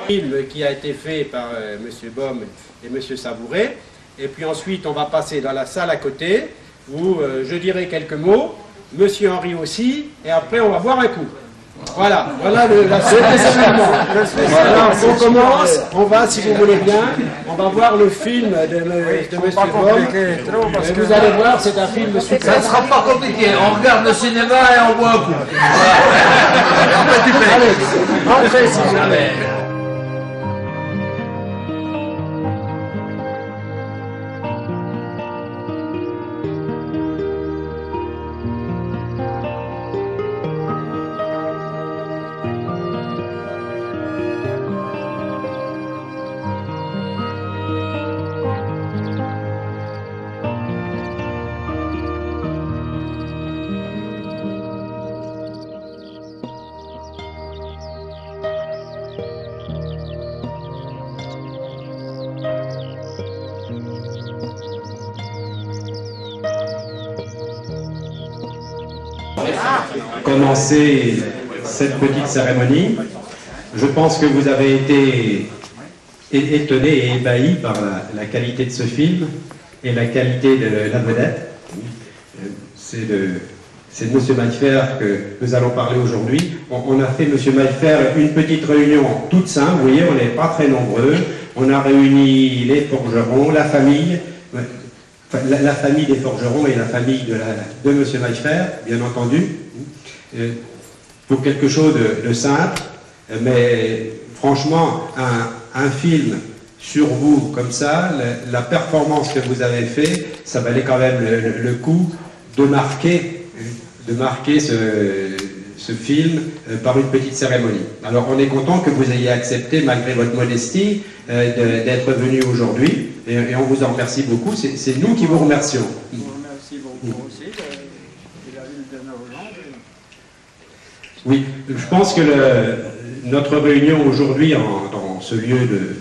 Film qui a été fait par M. Baum et M. Savouret. Et puis ensuite, on va passer dans la salle à côté, où je dirai quelques mots, M. Henry aussi, et après on va boire un coup. Voilà, voilà la suite des événements. Alors, on commence, on va, si vous voulez bien, on va voir le film de M. Baum. Vous allez voir, c'est un film super. Ça ne sera pas compliqué, on regarde le cinéma et on boit un coup. Allez, on fait si vous voulez. Commencer cette petite cérémonie. Je pense que vous avez été étonné et ébahi par la qualité de ce film et la qualité de la vedette. C'est de M. Maillefer que nous allons parler aujourd'hui. On a fait, M. Maillefer, une petite réunion toute simple. Vous voyez, on n'est pas très nombreux. On a réuni les forgerons, la famille, la famille des forgerons et la famille de M. Maillefer, bien entendu, pour quelque chose de simple, mais franchement, un film sur vous comme ça, la performance que vous avez fait, ça valait quand même le coup de marquer ce film par une petite cérémonie. Alors on est content que vous ayez accepté, malgré votre modestie, d'être venu aujourd'hui, et on vous en remercie beaucoup. C'est nous qui vous remercions. Je vous remercie beaucoup aussi de la ville de Nogent. Oui, je pense que notre réunion aujourd'hui dans ce lieu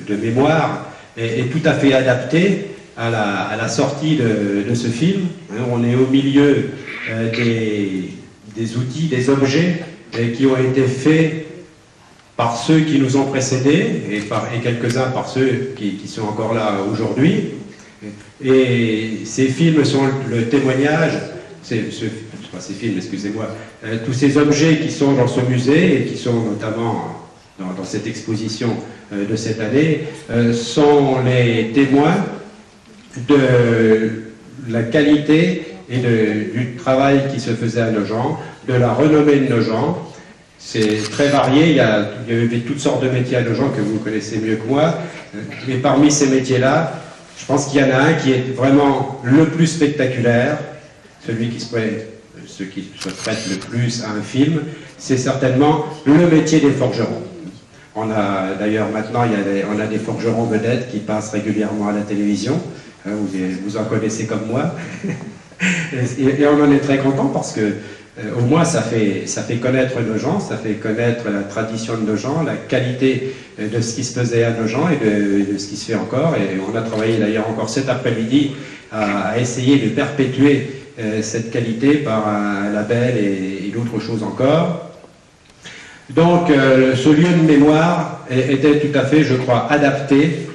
de mémoire est tout à fait adaptée à la sortie de ce film. On est au milieu des outils, des objets qui ont été faits par ceux qui nous ont précédés et quelques-uns par ceux qui sont encore là aujourd'hui. Et ces films sont le témoignage, tous ces objets qui sont dans ce musée et qui sont notamment dans cette exposition de cette année sont les témoins de la qualité et du travail qui se faisait à Nogent, de la renommée de Nogent. C'est très varié, il y avait toutes sortes de métiers à Nogent que vous connaissez mieux que moi, mais parmi ces métiers-là, je pense qu'il y en a un qui est vraiment le plus spectaculaire, celui qui se prête le plus à un film, c'est certainement le métier des forgerons. On a d'ailleurs maintenant, on a des forgerons vedettes qui passent régulièrement à la télévision, vous en connaissez comme moi, et on en est très content parce que au moins ça fait connaître Nogent, ça fait connaître la tradition de Nogent, la qualité de ce qui se faisait à Nogent et de ce qui se fait encore, et on a travaillé d'ailleurs encore cet après-midi à essayer de perpétuer cette qualité par un label et d'autres choses encore. Donc ce lieu de mémoire était tout à fait, je crois, adapté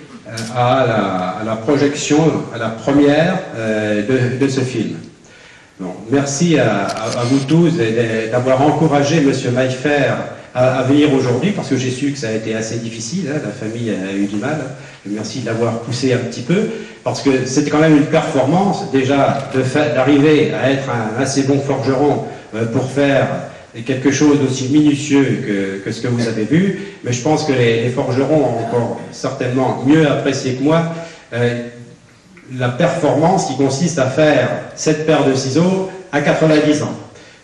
à la projection, à la première de ce film. Bon, merci à vous tous d'avoir encouragé M. Maillefer à venir aujourd'hui, parce que j'ai su que ça a été assez difficile, hein, la famille a eu du mal. Merci de l'avoir poussé un petit peu, parce que c'était quand même une performance, déjà, d'arriver à être un assez bon forgeron pour faire quelque chose d'aussi minutieux que ce que vous avez vu, mais je pense que les forgerons ont encore certainement mieux apprécié que moi la performance qui consiste à faire cette paire de ciseaux à 90 ans.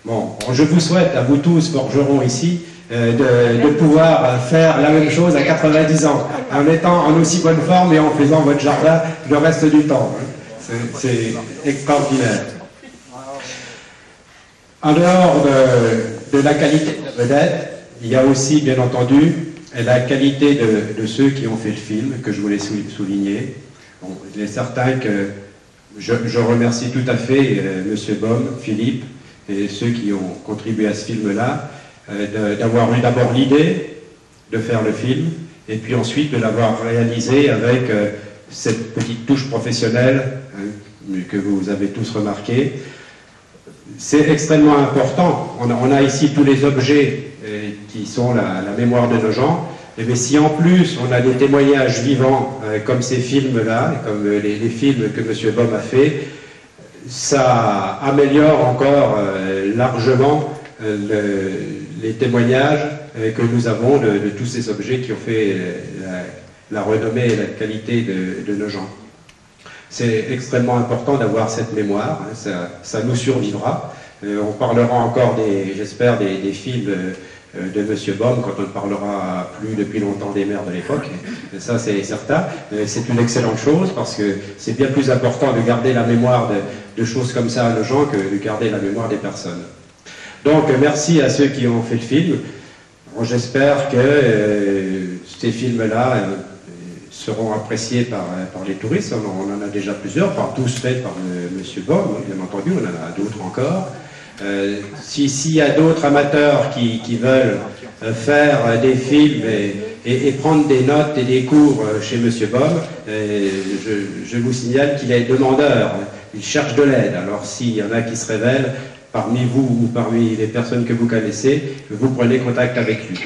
Bon, je vous souhaite à vous tous, forgerons ici, de pouvoir faire la même chose à 90 ans, en étant en aussi bonne forme et en faisant votre jardin le reste du temps. C'est extraordinaire. En dehors de la qualité de la vedette, il y a aussi, bien entendu, la qualité de ceux qui ont fait le film, que je voulais souligner. Bon, il est certain que je remercie tout à fait Monsieur Baum, Philippe et ceux qui ont contribué à ce film-là, d'avoir eu d'abord l'idée de faire le film, et puis ensuite de l'avoir réalisé avec cette petite touche professionnelle que vous avez tous remarqué. C'est extrêmement important. On a ici tous les objets qui sont la mémoire de nos gens. Et bien, si en plus on a des témoignages vivants comme ces films-là, comme les films que M. Baum a fait, ça améliore encore largement les témoignages que nous avons de tous ces objets qui ont fait la renommée et la qualité de nos gens. C'est extrêmement important d'avoir cette mémoire, hein, ça nous survivra. On parlera encore, j'espère, des films de M. Baum quand on ne parlera plus depuis longtemps des maires de l'époque. Ça, c'est certain. C'est une excellente chose parce que c'est bien plus important de garder la mémoire de choses comme ça à nos gens que de garder la mémoire des personnes. Donc, merci à ceux qui ont fait le film. J'espère que ces films-là seront appréciés par les touristes. On en a déjà plusieurs, pas tous faits par M. Baum, bien entendu, on en a d'autres encore. S'il y a d'autres amateurs qui veulent faire des films et prendre des notes et des cours chez M. Baum, je vous signale qu'il est demandeur, il cherche de l'aide. Alors s'il y en a qui se révèlent parmi vous ou parmi les personnes que vous connaissez, vous prenez contact avec lui.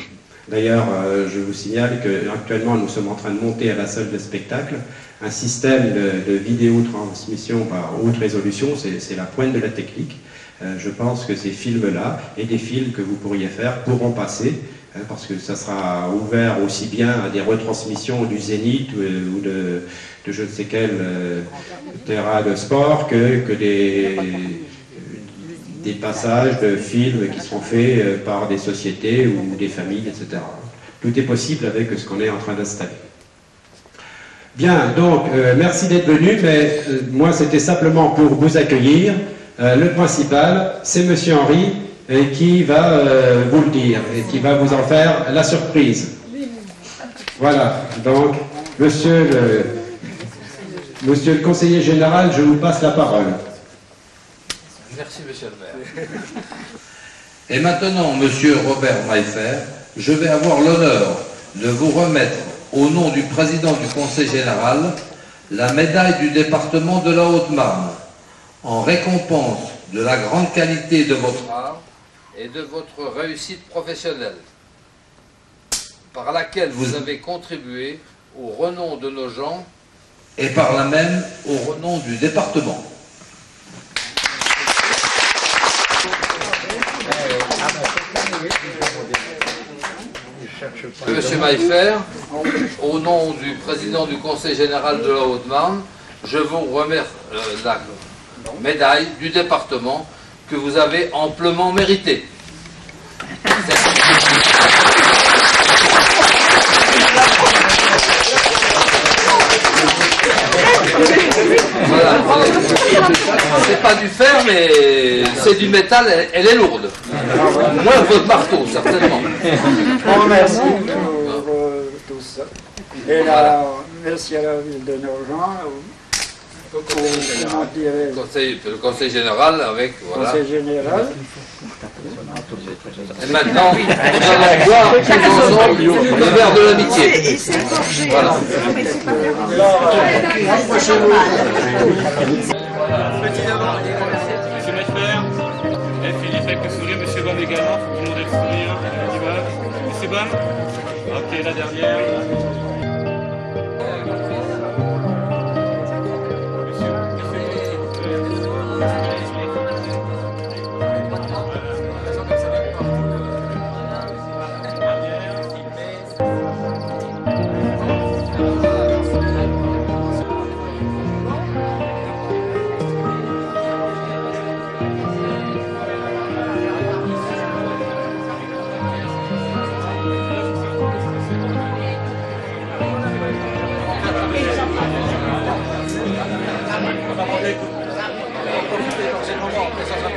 D'ailleurs, je vous signale qu'actuellement nous sommes en train de monter à la salle de spectacle un système de vidéotransmission par haute résolution, c'est la pointe de la technique. Je pense que ces films-là et des films que vous pourriez faire pourront passer, parce que ça sera ouvert aussi bien à des retransmissions du Zénith ou de je ne sais quel terrain de sport que des passages de films qui seront faits par des sociétés ou des familles, etc. Tout est possible avec ce qu'on est en train d'installer. Bien, donc, merci d'être venu, mais moi, c'était simplement pour vous accueillir. Le principal, c'est M. Henry qui va vous le dire et qui va vous en faire la surprise. Voilà, donc, monsieur le conseiller général, je vous passe la parole. Merci, monsieur le maire. Et maintenant, monsieur Robert Maillefer, je vais avoir l'honneur de vous remettre, au nom du président du Conseil général, la médaille du département de la Haute-Marne, en récompense de la grande qualité de votre art et de votre réussite professionnelle, par laquelle vous avez contribué au renom de nos gens et par là même au renom du département. Monsieur Maillefer, au nom du président du Conseil général de la Haute-Marne, je vous remercie la médaille du département que vous avez amplement méritée. Voilà. C'est pas du fer, mais c'est du métal, elle est lourde. Moins que votre marteau, certainement. On remercie pour tout ça. Et là, merci à la ville de Nogent, Le conseil général avec, voilà. conseil général. Et maintenant, nous allons boire tous ensemble le verre de l'amitié. Voilà. Monsieur Maillefer, Philippe avec le sourire, Monsieur Baum également, faut tout le monde ait le sourire, Monsieur Baum, ok, la dernière. On va profiter dans ces moments, après ça sera